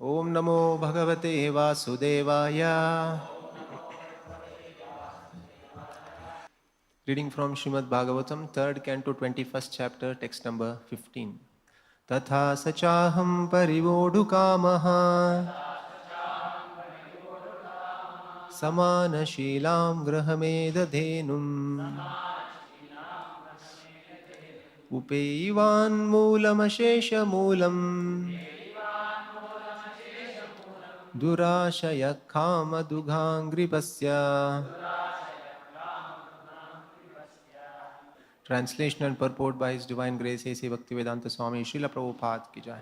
Om Namo Bhagavate Vasudevaya. Reading from Srimad Bhagavatam, 3rd Canto, 21st chapter, text number 15. Tatha sachaham parivodhu kamaha samana shilam grahamedadhenum upeivan moolam ashesha moolam durashaya kama dughangripasya. Translation and purport by His Divine Grace A.C. Bhaktivedanta Swami Srila Prabhupada ki jai.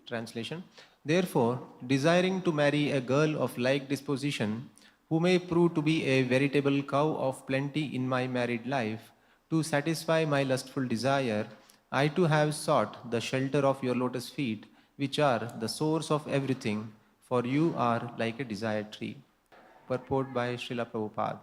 Translation. Therefore, desiring to marry a girl of like disposition, who may prove to be a veritable cow of plenty in my married life, to satisfy my lustful desire, I too have sought the shelter of your lotus feet, which are the source of everything, for you are like a desired tree. Purport by Srila Prabhupada.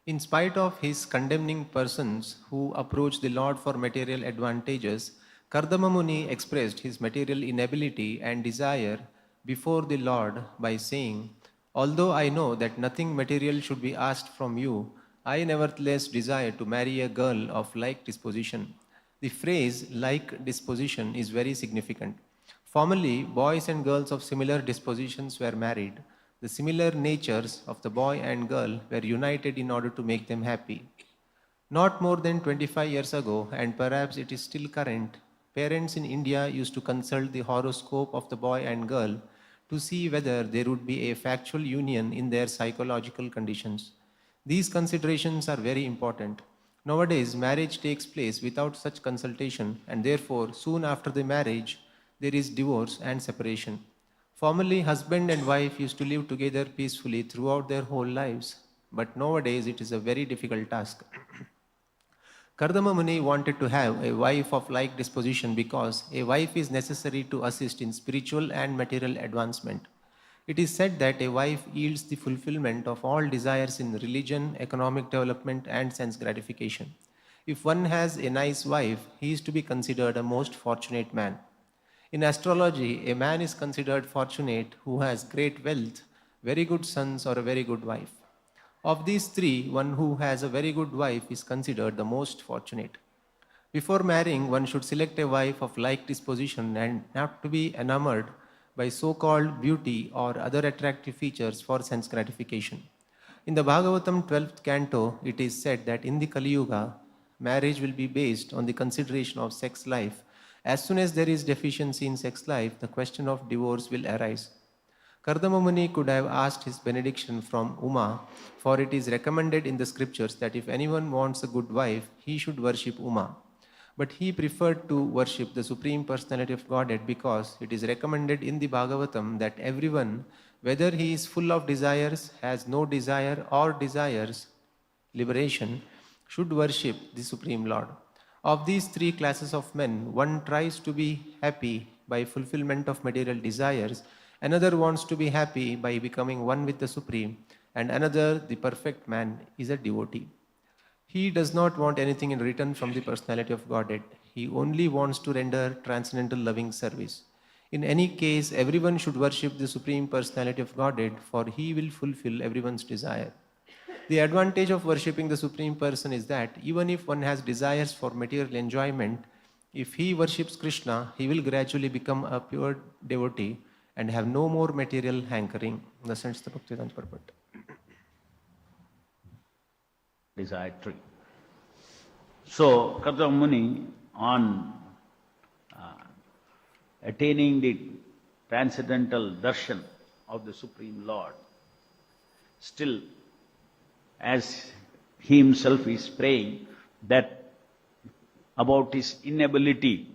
In spite of his condemning persons who approach the Lord for material advantages, Kardamuni expressed his material inability and desire before the Lord by saying, "Although I know that nothing material should be asked from you, I nevertheless desire to marry a girl of like disposition." The phrase "like disposition" is very significant. Formerly, boys and girls of similar dispositions were married. The similar natures of the boy and girl were united in order to make them happy. Not more than 25 years ago, and perhaps it is still current, parents in India used to consult the horoscope of the boy and girl to see whether there would be a factual union in their psychological conditions. These considerations are very important. Nowadays, marriage takes place without such consultation, and therefore, soon after the marriage, there is divorce and separation. Formerly, husband and wife used to live together peacefully throughout their whole lives, but nowadays it is a very difficult task. Kardamuni wanted to have a wife of like disposition because a wife is necessary to assist in spiritual and material advancement. It is said that a wife yields the fulfillment of all desires in religion, economic development, and sense gratification. If one has a nice wife, he is to be considered a most fortunate man. In astrology, a man is considered fortunate who has great wealth, very good sons, or a very good wife. Of these three, one who has a very good wife is considered the most fortunate. Before marrying, one should select a wife of like disposition and not to be enamored by so-called beauty or other attractive features for sense gratification. In the Bhagavatam 12th canto, it is said that in the Kali Yuga, marriage will be based on the consideration of sex life. As soon as there is deficiency in sex life, the question of divorce will arise. Kardamuni could have asked his benediction from Uma, for it is recommended in the scriptures that if anyone wants a good wife, he should worship Uma. But he preferred to worship the Supreme Personality of Godhead because it is recommended in the Bhagavatam that everyone, whether he is full of desires, has no desire, or desires liberation, should worship the Supreme Lord. Of these three classes of men, one tries to be happy by fulfillment of material desires, another wants to be happy by becoming one with the Supreme, and another, the perfect man, is a devotee. He does not want anything in return from the personality of Godhead. He only wants to render transcendental loving service. In any case, everyone should worship the Supreme Personality of Godhead, for he will fulfill everyone's desire. The advantage of worshipping the Supreme Person is that even if one has desires for material enjoyment, if he worships Krishna, he will gradually become a pure devotee and have no more material hankering. Thus ends the Bhaktivedanta purport. Desired tree. So, Kardamuni, on attaining the transcendental darshan of the Supreme Lord, still, as he himself is praying that about his inability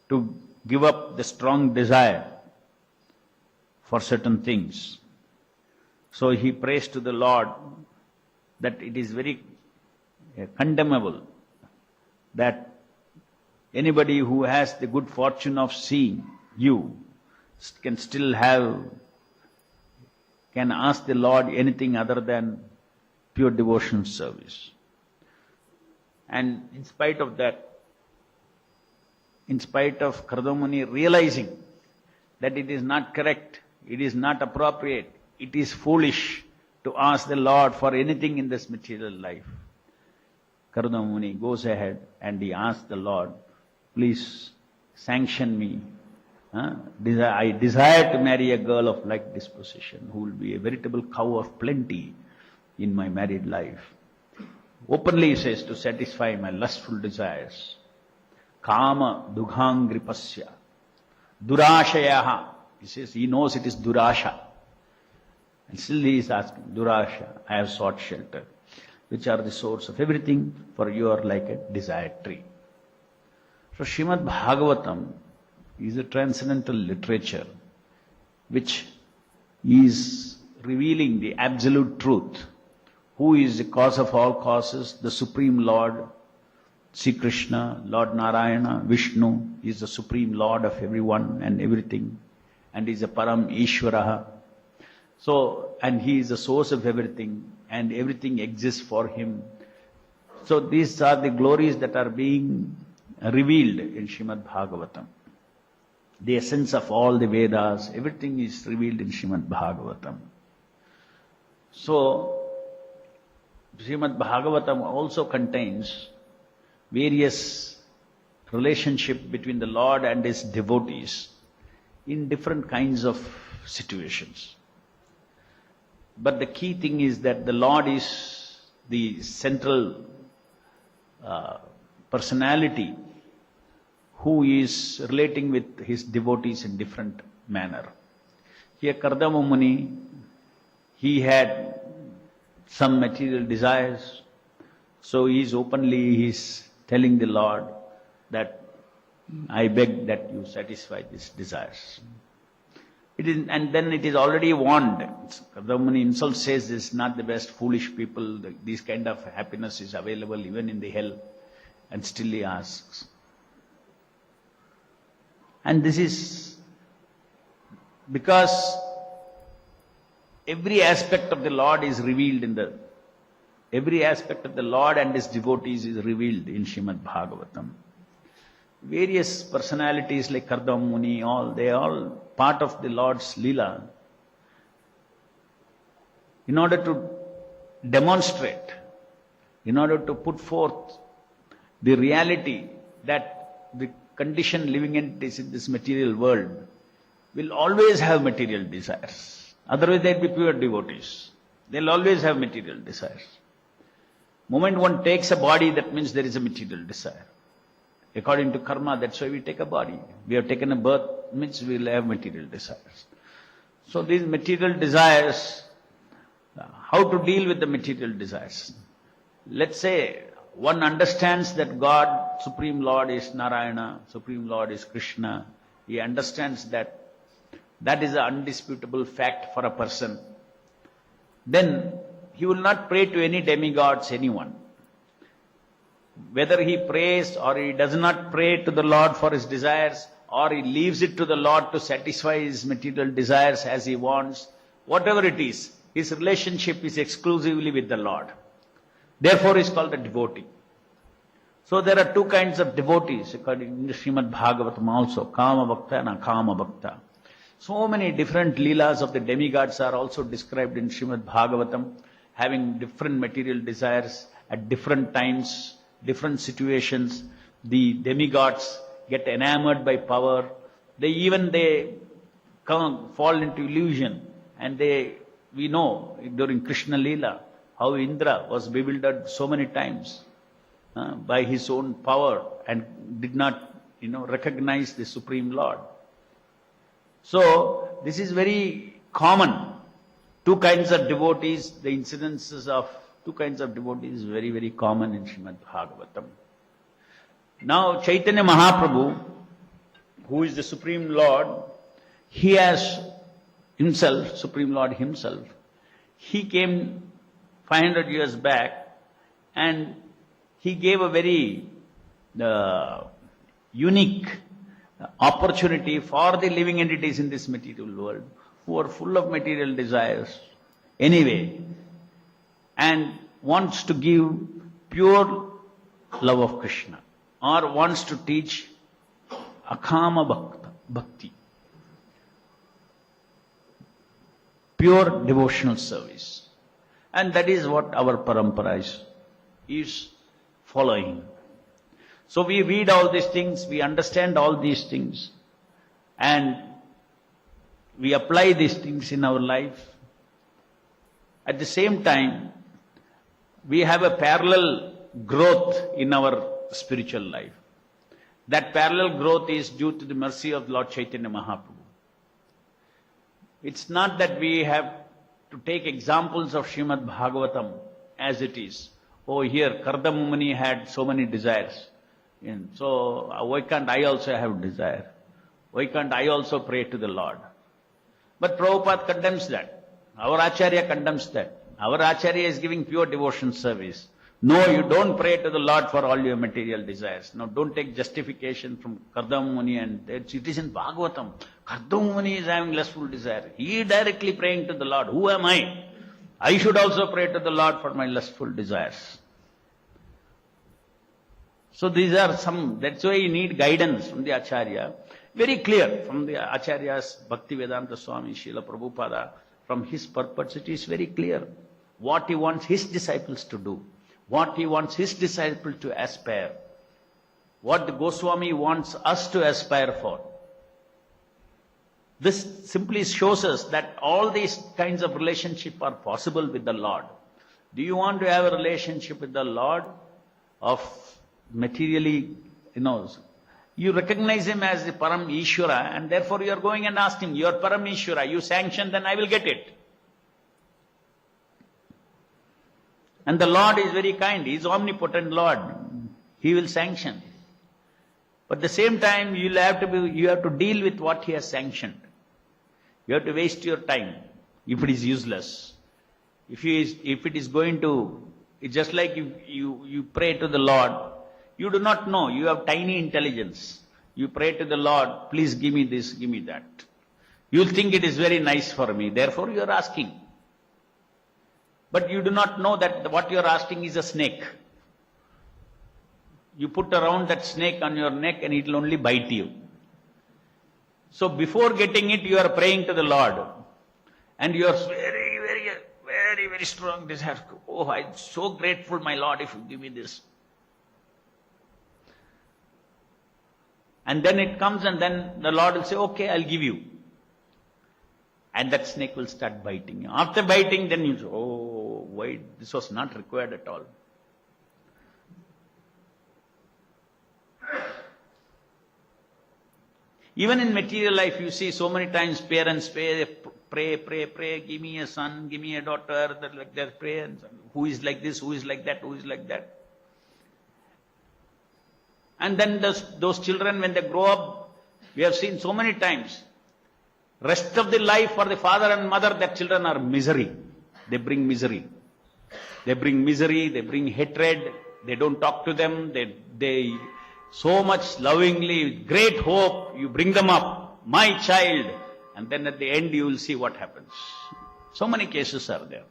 to give up the strong desire for certain things. So he prays to the Lord that it is very condemnable that anybody who has the good fortune of seeing you can ask the Lord anything other than pure devotion service. And in spite of that, in spite of Kardamuni realizing that it is not correct, it is not appropriate, it is foolish to ask the Lord for anything in this material life. Kardamuni goes ahead and he asks the Lord, please sanction me. I desire to marry a girl of like disposition who will be a veritable cow of plenty in my married life. Openly he says, to satisfy my lustful desires. Kama dughangripasya. Durashayaha. He says, he knows it is durasha. And still he is asking, durasha, I have sought shelter, which are the source of everything, for you are like a desired tree. So Srimad Bhagavatam is a transcendental literature which is revealing the absolute truth. Who is the cause of all causes? The Supreme Lord, Sri Krishna, Lord Narayana, Vishnu is the Supreme Lord of everyone and everything, and is a Param Ishvaraha. So, and he is the source of everything, and everything exists for him. So these are the glories that are being revealed in Srimad Bhagavatam. The essence of all the Vedas, everything is revealed in Srimad Bhagavatam. So, Srimad Bhagavatam also contains various relationship between the Lord and his devotees in different kinds of situations. But the key thing is that the Lord is the central personality who is relating with his devotees in different manner. Here Kardamuni, he had some material desires, so he is telling the Lord that I beg that you satisfy these desires. And then it is already warned. Kardamuni himself says this is not the best, foolish people, this kind of happiness is available even in the hell, and still he asks. And this is because every aspect of the Lord is revealed every aspect of the Lord and his devotees is revealed in Srimad Bhagavatam. Various personalities like Kardamuni, they are all part of the Lord's Leela. In order to demonstrate, in order to put forth the reality that the conditioned living entities in this material world will always have material desires. Otherwise they'll be pure devotees. They'll always have material desires. Moment one takes a body, that means there is a material desire. According to karma, that's why we take a body. We have taken a birth, means we will have material desires. So these material desires, how to deal with the material desires? Let's say one understands that God, Supreme Lord is Narayana, Supreme Lord is Krishna. He understands that that is an undisputable fact for a person. Then he will not pray to any demigods, anyone. Whether he prays or he does not pray to the Lord for his desires, or he leaves it to the Lord to satisfy his material desires as he wants, whatever it is, his relationship is exclusively with the Lord. Therefore he is called a devotee. So there are two kinds of devotees according to Srimad Bhagavatam also, Kama Bhakta and Akama Bhakta. So many different leelas of the demigods are also described in Srimad Bhagavatam, having different material desires at different times, different situations. The demigods get enamored by power. They fall into illusion. And we know during Krishna Leela how Indra was bewildered so many times by his own power and did not, recognize the Supreme Lord. So this is very common. Two kinds of devotees, the incidences of two kinds of devotees is very, very common in Srimad Bhagavatam. Now Chaitanya Mahaprabhu, who is the Supreme Lord, he has himself, Supreme Lord himself, he came 500 years back and he gave a very unique opportunity for the living entities in this material world who are full of material desires anyway and wants to give pure love of Krishna or wants to teach akama bhakti, pure devotional service. And that is what our parampara is following. So we read all these things, we understand all these things, and we apply these things in our life. At the same time, we have a parallel growth in our spiritual life. That parallel growth is due to the mercy of Lord Chaitanya Mahaprabhu. It's not that we have to take examples of Srimad Bhagavatam as it is. Oh, here Kardamuni had so many desires. And so why can't I also have desire? Why can't I also pray to the Lord? But Prabhupada condemns that. Our Acharya condemns that. Our Acharya is giving pure devotion service. No, you don't pray to the Lord for all your material desires. No, don't take justification from Kardamuni, and it is in Bhagavatam. Kardamuni is having lustful desire. He is directly praying to the Lord. Who am I? I should also pray to the Lord for my lustful desires. So these are some, that's why you need guidance from the Acharya. Very clear from the Acharyas, Bhaktivedanta Swami, Srila Prabhupada, from his purpose it is very clear what he wants his disciples to do, what he wants his disciples to aspire, what the Goswami wants us to aspire for. This simply shows us that all these kinds of relationship are possible with the Lord. Do you want to have a relationship with the Lord of materially, you recognize him as the Param Ishvara, and therefore you are going and ask him, you are Param Ishvara, you sanction, then I will get it. And the Lord is very kind, he is omnipotent Lord, he will sanction. But at the same time, you have to deal with what he has sanctioned. You have to waste your time if it is useless. If it is going to, it's just like you pray to the Lord. You do not know, you have tiny intelligence. You pray to the Lord, please give me this, give me that. You will think it is very nice for me, therefore you are asking. But you do not know that what you are asking is a snake. You put around that snake on your neck and it will only bite you. So before getting it, you are praying to the Lord. And you are very strong desire. Oh, I'm so grateful, my Lord, if you give me this. And then it comes and then the Lord will say, okay, I'll give you. And that snake will start biting you. After biting, then you say, oh, wait, this was not required at all. Even in material life, you see so many times parents pray, give me a son, give me a daughter, they pray, and who is like this, who is like that, who is like that. And then those children, when they grow up, we have seen so many times, rest of the life for the father and mother, their children are misery. They bring misery. They bring misery, they bring hatred, they don't talk to them, they so much lovingly, with great hope, you bring them up, my child, and then at the end you will see what happens. So many cases are there.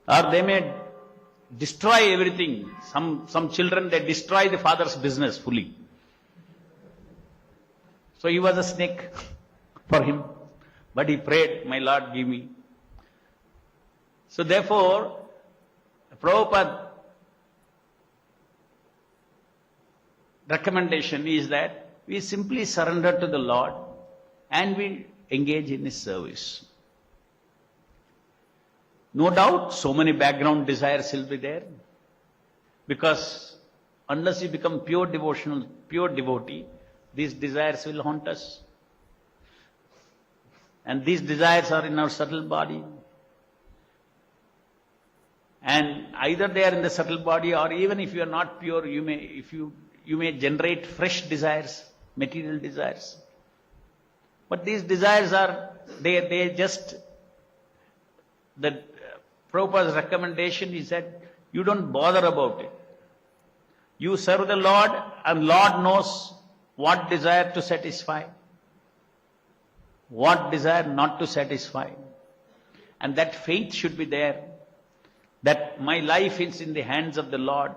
Or they may destroy everything. Some children, they destroy the father's business fully. So he was a snake for him. But he prayed, my Lord, give me. So therefore, Prabhupada recommendation is that we simply surrender to the Lord and we engage in His service. No doubt, so many background desires will be there, because unless you become pure devotee, these desires will haunt us. And these desires are in our subtle body. And either they are in the subtle body, or even if you are not pure, you may generate fresh desires, material desires. But these desires are, the Prabhupada's recommendation is that you don't bother about it. You serve the Lord, and Lord knows what desire to satisfy, what desire not to satisfy. And that faith should be there, that my life is in the hands of the Lord.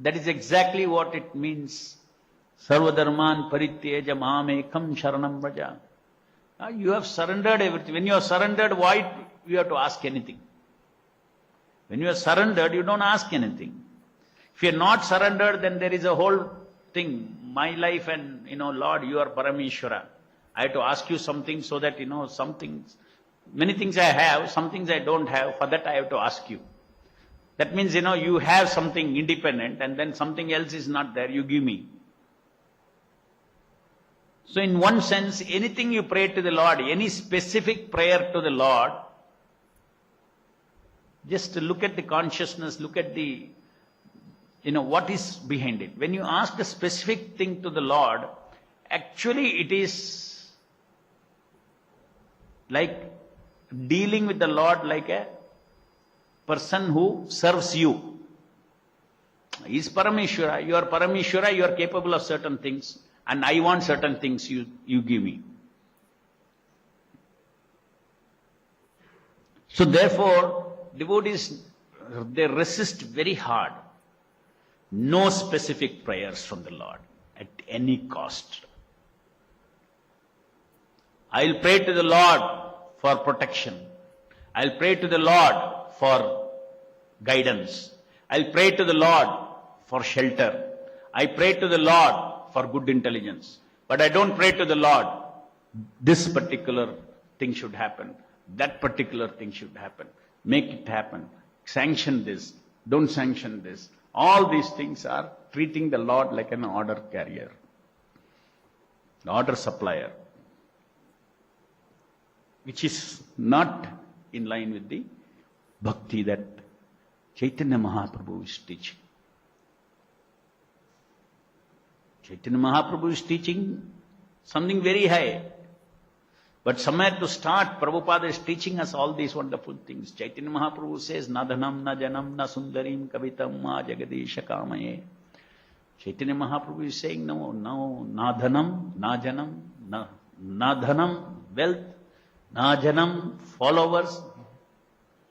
That is exactly what it means. Sarvadharman parityeja mamekam sharanam vraja. You have surrendered everything. When you are surrendered, why you have to ask anything? When you are surrendered, you don't ask anything. If you are not surrendered, then there is a whole thing. My life and, Lord, you are Parameshwara. I have to ask you something so that, some things, many things I have, some things I don't have. For that I have to ask you. That means, you have something independent and then something else is not there, you give me. So in one sense, anything you pray to the Lord, any specific prayer to the Lord, just look at the consciousness, look at the, what is behind it. When you ask a specific thing to the Lord, actually it is like dealing with the Lord like a person who serves you. He is Parameshwara, you are Parameshwara, you are capable of certain things, and I want certain things, you give me. So therefore, devotees, they resist very hard. No specific prayers from the Lord at any cost. I'll pray to the Lord for protection. I'll pray to the Lord for guidance. I'll pray to the Lord for shelter. I pray to the Lord for good intelligence. But I don't pray to the Lord, this particular thing should happen, that particular thing should happen, make it happen, sanction this, don't sanction this. All these things are treating the Lord like an order carrier, the order supplier, which is not in line with the bhakti that Chaitanya Mahaprabhu is teaching. Chaitanya Mahaprabhu is teaching something very high. But somewhere to start, Prabhupada is teaching us all these wonderful things. Chaitanya Mahaprabhu says, na dhanam, na janam, na sundarim, kavitam, ma jagadesha kamaye. Chaitanya Mahaprabhu is saying, no, na dhanam, na janam, na dhanam, wealth, na janam, followers,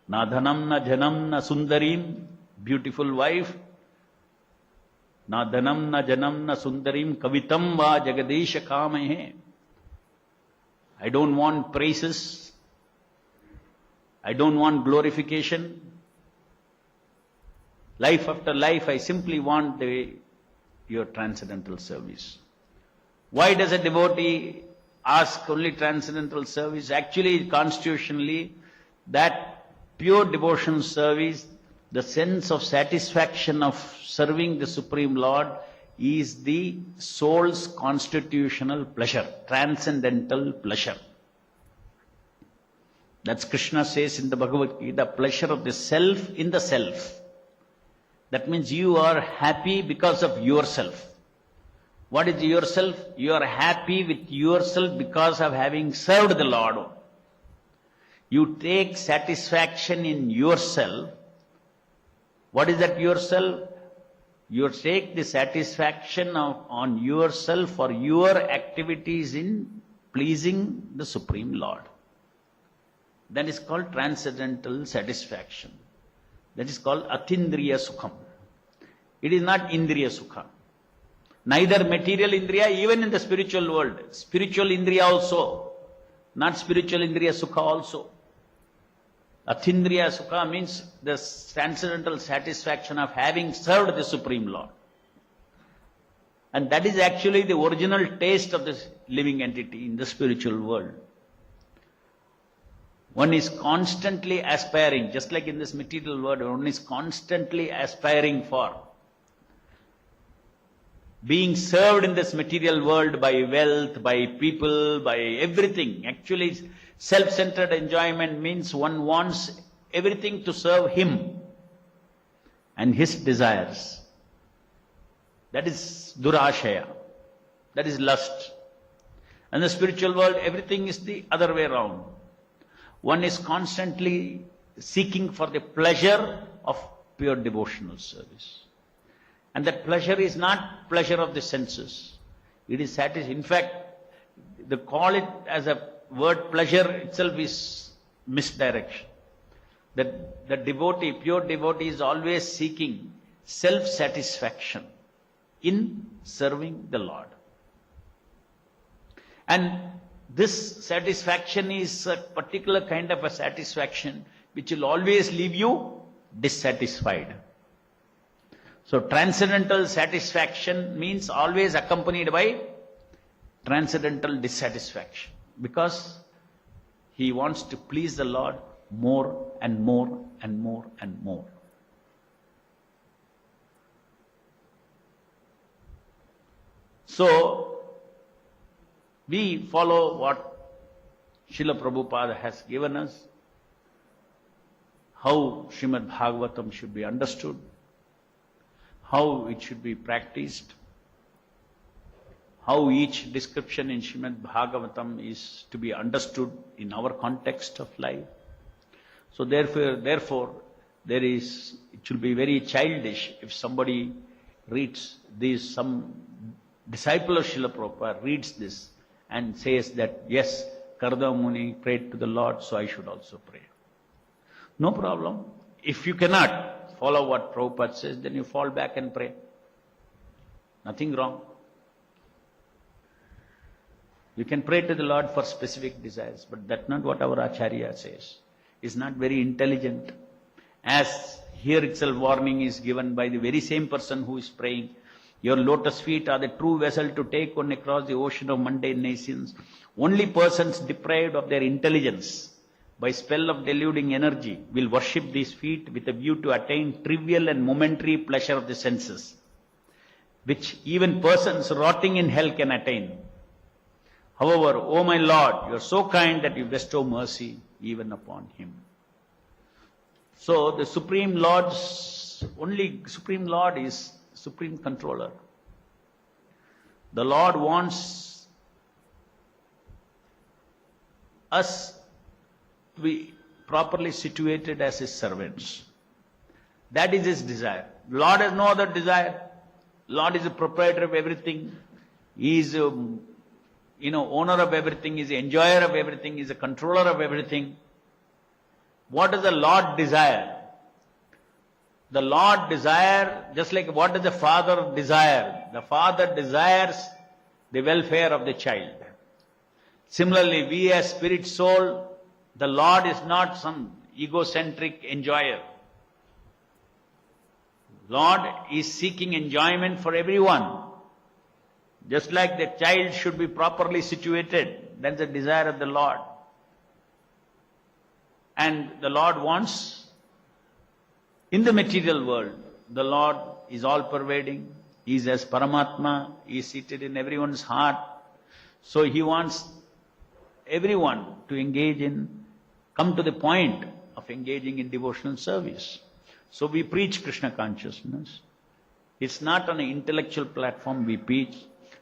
na dhanam, na janam, na sundarim, beautiful wife, na dhanam, na janam, na sundarim, kavitam, va jagadesha kamaye. I don't want praises. I don't want glorification. Life after life, I simply want your transcendental service. Why does a devotee ask only transcendental service? Actually, constitutionally, that pure devotional service, the sense of satisfaction of serving the Supreme Lord, is the soul's constitutional pleasure, transcendental pleasure. That's Krishna says in the Bhagavad Gita, the pleasure of the self in the self. That means you are happy because of yourself. What is yourself? You are happy with yourself because of having served the Lord. You take satisfaction in yourself. What is that yourself? You take the satisfaction on yourself for your activities in pleasing the Supreme Lord. That is called transcendental satisfaction. That is called atindriya sukham. It is not indriya sukha. Neither material indriya, even in the spiritual world. Spiritual indriya also. Not spiritual indriya sukha also. Atindriya sukha means the transcendental satisfaction of having served the Supreme Lord. And that is actually the original taste of this living entity in the spiritual world. One is constantly aspiring, just like in this material world, one is constantly aspiring for being served in this material world by wealth, by people, by everything. Actually, self-centered enjoyment means one wants everything to serve him and his desires. That is durashaya. That is lust. And the spiritual world, everything is the other way around. One is constantly seeking for the pleasure of pure devotional service. And that pleasure is not pleasure of the senses. It is satisfaction. In fact, they call it as a word pleasure itself is misdirection. That the devotee, pure devotee, is always seeking self-satisfaction in serving the Lord. And this satisfaction is a particular kind of a satisfaction which will always leave you dissatisfied. So transcendental satisfaction means always accompanied by transcendental dissatisfaction, because he wants to please the Lord more and more and more and more. So, we follow what Srila Prabhupada has given us, how Srimad Bhagavatam should be understood, how it should be practiced, how each description in Srimad Bhagavatam is to be understood in our context of life. So therefore, it should be very childish if somebody reads this, some disciple of Srila Prabhupada reads this and says that, yes, Kardamuni prayed to the Lord, so I should also pray. No problem. If you cannot follow what Prabhupada says, then you fall back and pray. Nothing wrong. You can pray to the Lord for specific desires, but that's not what our Acharya says. It's not very intelligent. As here itself warning is given by the very same person who is praying, your lotus feet are the true vessel to take one across the ocean of mundane nations. Only persons deprived of their intelligence by spell of deluding energy will worship these feet with a view to attain trivial and momentary pleasure of the senses, which even persons rotting in hell can attain. However, O my Lord, you are so kind that you bestow mercy even upon him. So the Supreme Lord is Supreme Controller. The Lord wants us to be properly situated as his servants. That is his desire. Lord has no other desire. Lord is the proprietor of everything. He is owner of everything, is the enjoyer of everything, is the controller of everything. What does the Lord desire? The Lord desire, just like what does the Father desire? The Father desires the welfare of the child. Similarly, we as spirit soul, the Lord is not some egocentric enjoyer. Lord is seeking enjoyment for everyone. Just like the child should be properly situated, that's the desire of the Lord. And the Lord wants, in the material world, the Lord is all-pervading. He is as Paramatma. He is seated in everyone's heart. So he wants everyone to come to the point of engaging in devotional service. So we preach Krishna consciousness. It's not on an intellectual platform we preach.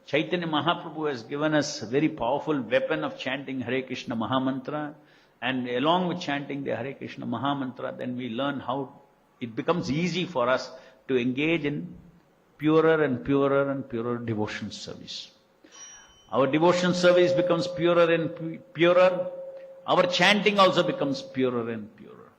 Chaitanya Mahaprabhu has given us a very powerful weapon of chanting Hare Krishna Mahamantra, and along with chanting the Hare Krishna Mahamantra, then we learn how it becomes easy for us to engage in purer and purer and purer devotion service. Our devotion service becomes purer and purer. Our chanting also becomes purer and purer.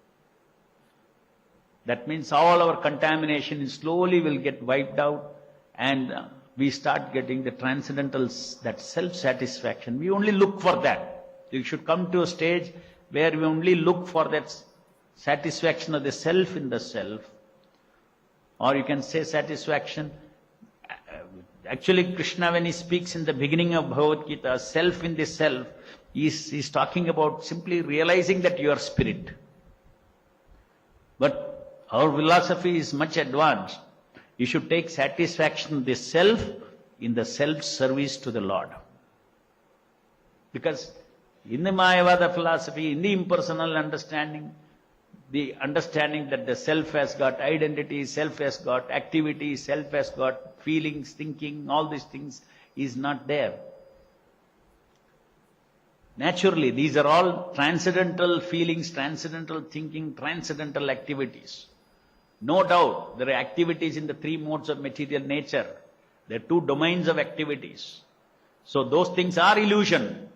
That means all our contamination slowly will get wiped out, and we start getting the transcendental, that self-satisfaction. We only look for that. You should come to a stage where we only look for that satisfaction of the self in the self. Or you can say satisfaction. Actually, Krishna, when he speaks in the beginning of Bhagavad Gita, self in the self, he's talking about simply realizing that you are spirit. But our philosophy is much advanced. You should take satisfaction of the self in the self-service to the Lord. Because in the Mayavada philosophy, in the impersonal understanding, the understanding that the self has got identity, self has got activity, self has got feelings, thinking, all these things is not there. Naturally, these are all transcendental feelings, transcendental thinking, transcendental activities. No doubt, there are activities in the three modes of material nature. There are two domains of activities. So those things are illusion.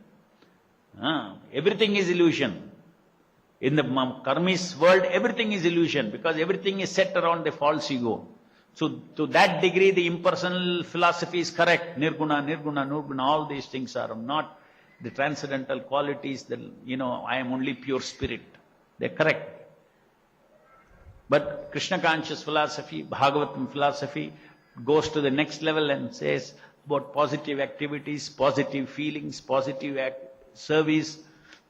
Everything is illusion. In the karmis world, everything is illusion, because everything is set around the false ego. So to that degree, the impersonal philosophy is correct. Nirguna, nirguna, nirguna, all these things are not the transcendental qualities that, I am only pure spirit. They're correct. But Krishna conscious philosophy, Bhagavatam philosophy, goes to the next level and says about positive activities, positive feelings, positive service,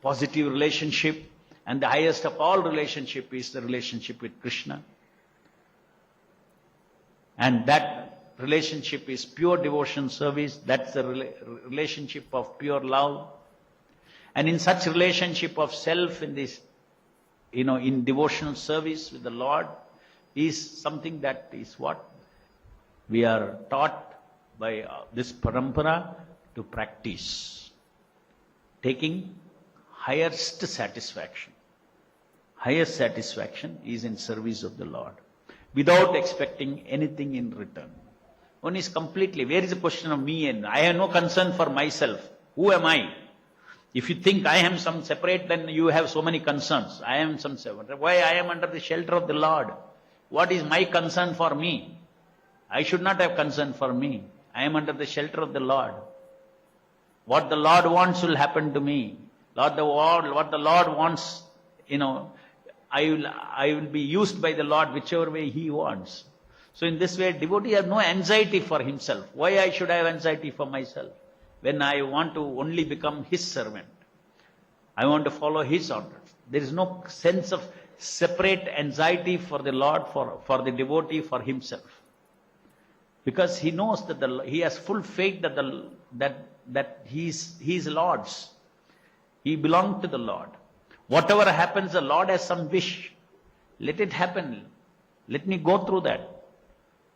positive relationship, and the highest of all relationship is the relationship with Krishna. And that relationship is pure devotion service, that's the relationship of pure love. And in such relationship of self, in this, in devotional service with the Lord, is something that is what we are taught by this parampara to practice, taking highest satisfaction. Highest satisfaction is in service of the Lord, without expecting anything in return. One is completely, where is the question of me and I have no concern for myself. Who am I? If you think I am some separate, then you have so many concerns. I am some separate. Why I am under the shelter of the Lord? What is my concern for me? I should not have concern for me. I am under the shelter of the Lord. What the Lord wants will happen to me. What the Lord wants, I will be used by the Lord whichever way He wants. So in this way, devotee has no anxiety for himself. Why I should have anxiety for myself? When I want to only become His servant. I want to follow His orders. There is no sense of separate anxiety for the Lord, for the devotee, for himself. Because he knows that he has full faith that he is Lord's. He belongs to the Lord. Whatever happens, the Lord has some wish. Let it happen. Let me go through that.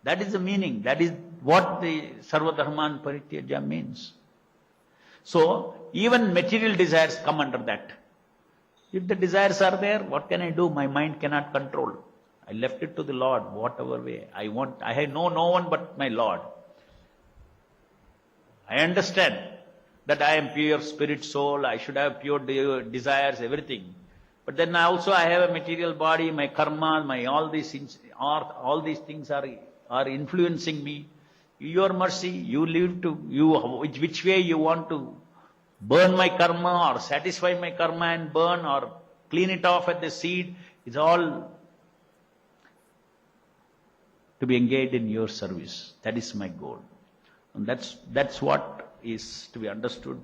That is the meaning. That is what the Sarva Dharman Parityaja means. So, even material desires come under that. If the desires are there, what can I do? My mind cannot control. I left it to the Lord, whatever way I want. I know no one but my Lord. I understand that I am pure spirit soul, I should have pure desires, everything. But then also I have a material body, my karma, all these things are influencing me. Your mercy, you live to, which way you want to burn my karma or satisfy my karma and burn or clean it off at the seed, it's all to be engaged in your service. That is my goal. And that's what is to be understood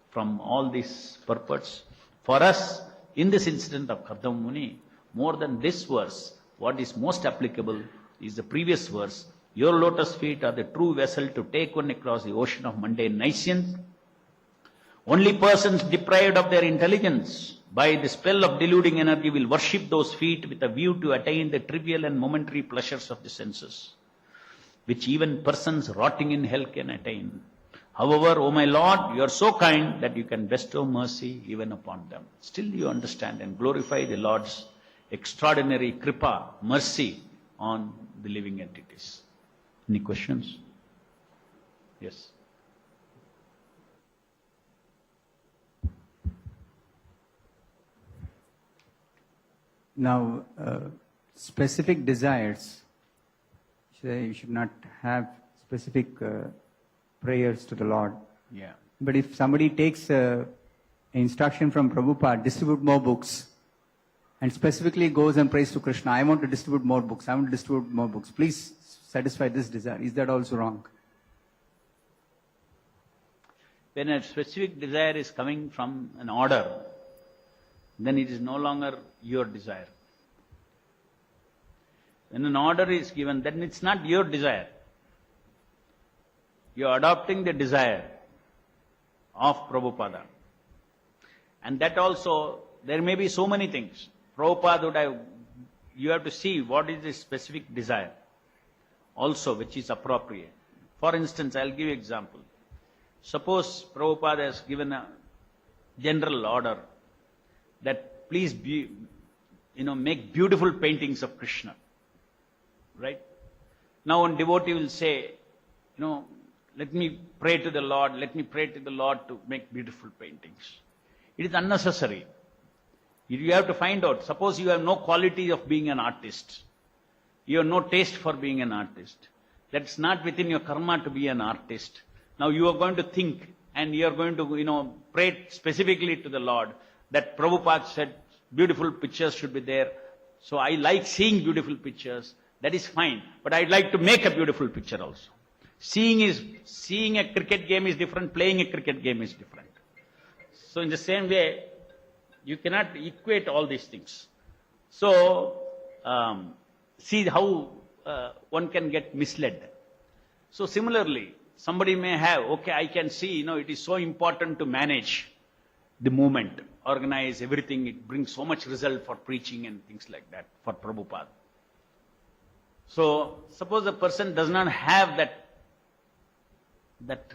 from all these purports. For us, in this incident of Kardamuni, more than this verse, what is most applicable is the previous verse. Your lotus feet are the true vessel to take one across the ocean of mundane nescience. Only persons deprived of their intelligence by the spell of deluding energy will worship those feet with a view to attain the trivial and momentary pleasures of the senses, which even persons rotting in hell can attain. However, O my Lord, you are so kind that you can bestow mercy even upon them. Still you understand and glorify the Lord's extraordinary kripa, mercy on the living entities. Any questions? Yes. Now, specific desires, you should not have specific prayers to the Lord. Yeah. But if somebody takes instruction from Prabhupada, distribute more books, and specifically goes and prays to Krishna, I want to distribute more books, I want to distribute more books, please satisfy this desire. Is that also wrong? When a specific desire is coming from an order, then it is no longer your desire. When an order is given, then it's not your desire. You are adopting the desire of Prabhupada. And that also, there may be so many things. Prabhupada would have, you have to see what is the specific desire also which is appropriate. For instance, I'll give you an example. Suppose Prabhupada has given a general order that please make beautiful paintings of Krishna. Right? Now one devotee will say, let me pray to the Lord to make beautiful paintings. It is unnecessary. You have to find out. Suppose you have no quality of being an artist. You have no taste for being an artist. That's not within your karma to be an artist. Now you are going to think and you are going to, pray specifically to the Lord that Prabhupada said beautiful pictures should be there. So I like seeing beautiful pictures. That is fine. But I'd like to make a beautiful picture also. Seeing a cricket game is different, playing a cricket game is different. So in the same way, you cannot equate all these things. So, see how one can get misled. So similarly, somebody may have, okay, I can see, it is so important to manage the movement, organize everything, it brings so much result for preaching and things like that, for Prabhupada. So, suppose a person does not have that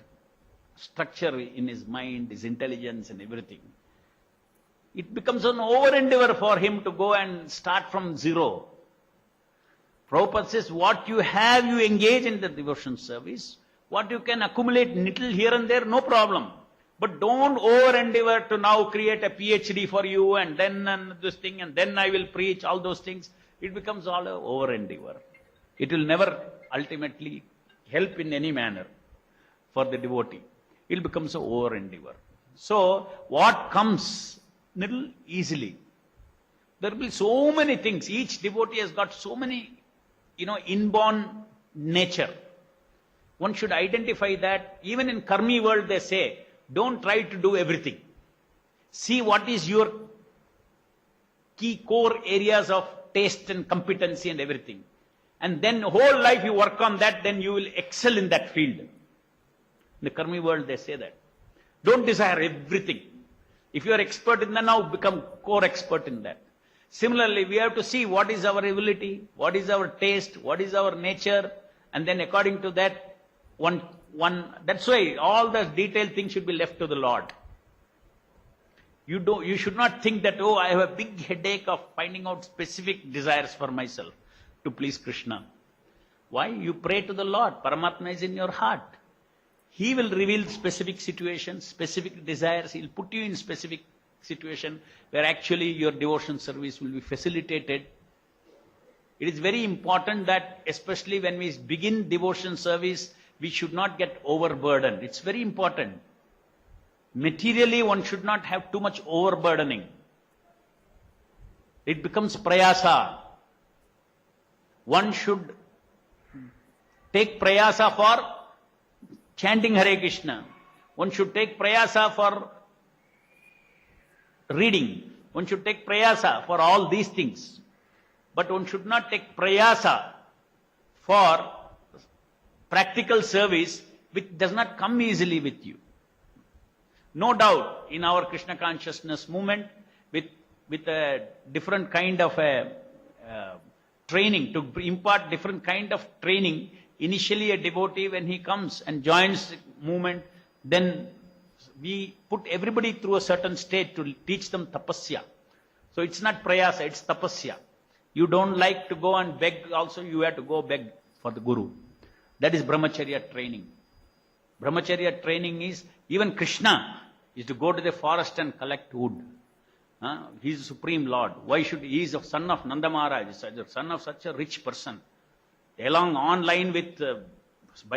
structure in his mind, his intelligence and everything, it becomes an over-endeavor for him to go and start from zero. Prabhupada says, what you have, you engage in the devotion service. What you can accumulate little here and there, no problem. But don't over-endeavor to now create a PhD for you and then this thing and then I will preach, all those things. It becomes all an over-endeavor. It will never ultimately help in any manner for the devotee. It becomes an over-endeavor. So, what comes little easily? There will be so many things. Each devotee has got so many, inborn nature. One should identify that. Even in Karmi world they say, don't try to do everything. See what is your key core areas of taste and competency and everything. And then whole life you work on that, then you will excel in that field. In the Karmi world they say that. Don't desire everything. If you are expert in that now, become core expert in that. Similarly, we have to see what is our ability, what is our taste, what is our nature, and then according to that, that's why all the detailed things should be left to the Lord. You should not think that, I have a big headache of finding out specific desires for myself to please Krishna. Why? You pray to the Lord. Paramatma is in your heart. He will reveal specific situations, specific desires. He'll put you in specific situation where actually your devotion service will be facilitated. It is very important that, especially when we begin devotion service, we should not get overburdened. It's very important. Materially, one should not have too much overburdening. It becomes prayasa. One should take prayasa for chanting Hare Krishna. One should take prayasa for reading. One should take prayasa for all these things. But one should not take prayasa for practical service which does not come easily with you. No doubt, in our Krishna consciousness movement, with a different kind of a training, to impart different kind of training, initially a devotee, when he comes and joins the movement, then we put everybody through a certain state to teach them tapasya. So it's not prayasa, it's tapasya. You don't like to go and beg also, you have to go beg for the Guru. That is brahmacharya training. Brahmacharya training is, even Krishna is to go to the forest and collect wood. He is the Supreme Lord. Why should he is the son of Nanda Maharaj, the son of such a rich person. Along online with,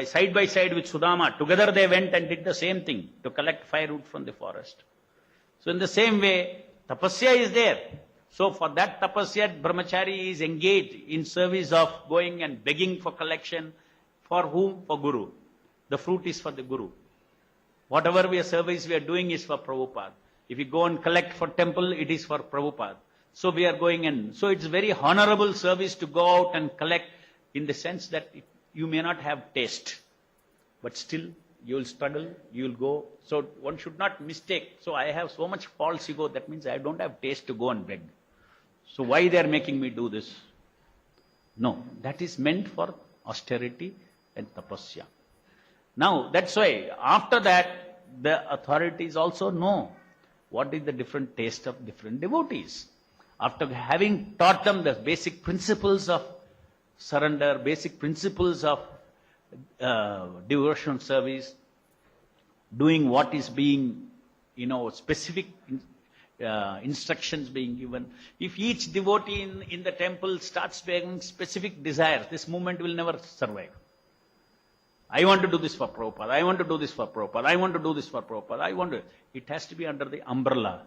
side by side with Sudama, together they went and did the same thing, to collect firewood from the forest. So in the same way, tapasya is there. So for that tapasya, brahmachari is engaged in service of going and begging for collection. For whom? For Guru. The fruit is for the Guru. Whatever service we are doing is for Prabhupada. If you go and collect for temple, it is for Prabhupada. So we are going in. So it's very honorable service to go out and collect, in the sense that you may not have taste. But still, you will struggle, you will go. So one should not mistake. So I have so much false ego, that means I don't have taste to go and beg. So why they are making me do this? No, that is meant for austerity and tapasya. Now, that's why, after that, the authorities also know what is the different taste of different devotees. After having taught them the basic principles of surrender, basic principles of devotional service, doing what is being, specific instructions being given. If each devotee in the temple starts having specific desires, this movement will never survive. I want to do this for Prabhupada, I want to do this for Prabhupada, I want to do this for Prabhupada, I want to... It has to be under the umbrella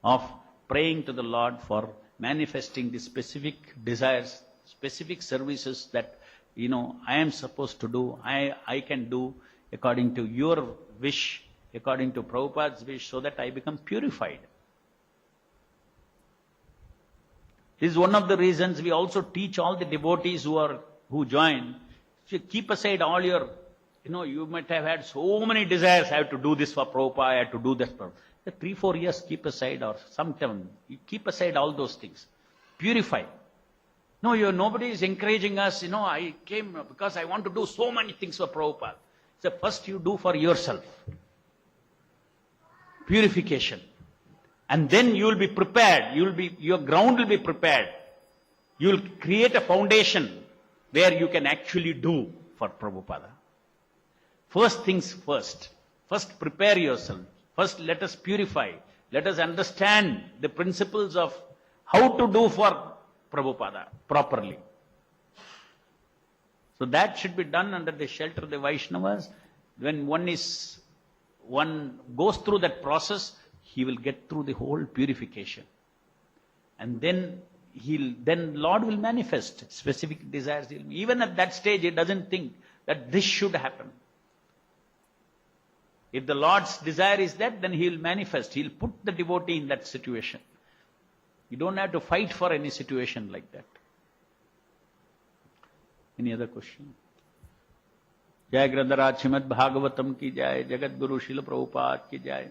of praying to the Lord for manifesting the specific desires, specific services that, I am supposed to do, I can do according to your wish, according to Prabhupada's wish, so that I become purified. This is one of the reasons we also teach all the devotees who join. So keep aside all your, you might have had so many desires, I have to do this for Prabhupada, I have to do that for... 3-4 years keep aside, or sometime, you keep aside all those things. Purify. No, nobody is encouraging us, I came because I want to do so many things for Prabhupada. So first you do for yourself. Purification. And then you will be prepared, your ground will be prepared. You will create a foundation where you can actually do for Prabhupada. First things first. First prepare yourself. First let us purify. Let us understand the principles of how to do for Prabhupada properly. So that should be done under the shelter of the Vaishnavas. When one goes through that process, he will get through the whole purification. And then Lord will manifest specific desires. Even at that stage, he doesn't think that this should happen. If the Lord's desire is that, then he will manifest. He will put the devotee in that situation. You don't have to fight for any situation like that. Any other question? Jai Grandaraj Srimad Bhagavatam ki jai, Jagat Guru Srila Prabhupada ki jai.